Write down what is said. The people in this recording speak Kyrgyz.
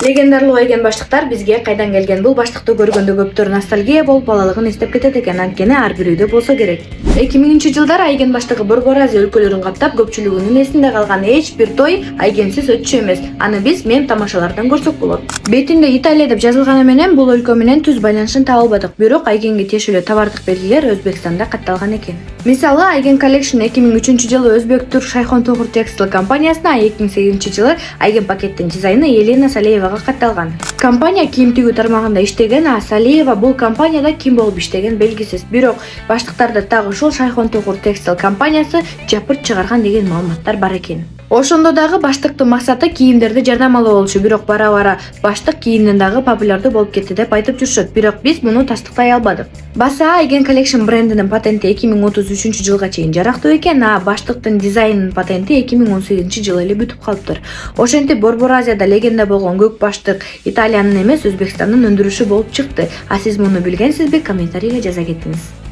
Легендарлуу айген баштыктар бизге кайдан келген? Бул баштыкты көргөндө көптөр ностальгия болуп балалыгын эстеп кетет экен, анткени ар бирөөдө болсо керек. 2000-жылдары айген баштыгы Борбор Азия өлкөлөрүн каптап, көпчүлүгүнүн эсинде калган эч бир той айгенсиз өтчү эмес. Аны биз мем тамашалардан көрсөк болот. Бетинде Италия деп жазылганы менен бул өлкө менен түз байланышын таба албадык. Бирок айгенге тиешелүү товардык белгилер Өзбекстанда катталган экен. Мисалы, Айген Collection 2003-жылы өзбек Турк Шайхон Тохур Текстил компаниясына, 2008-жылы айген пакеттин дизайны Елена Салеевага катталган. Компания кийим тигүү тармагында иштеген, а Салеева бул компанияда ким болуп иштеген белгисиз. Бирок баштыктарды так ушул Шайхон Тохур Текстил компаниясы жапырт чыгарган деген маалыматтар бар экен. Ошондо дагы баштыктын максаты кийимдерди жарнамалоо болчу, бирок бара-бара баштык кийимден дагы популярдуу болуп кетти деп айтып жүрүшөт, бирок биз муну тастыктай албадык. Баса Айген Collection брендинин патенти 2033-жылга чейин жарактуу экен, а баштыктын дизайнынын патенти 2018-жылы эле бүтүп калыптыр. Ошентип Борбор Азияда легенда болгон көк баштык Италиянын эмес, Өзбекстандын өндүрүшү болуп чыкты. А сиз муну билгенсизби? Комментарийге жаза кетиңиз.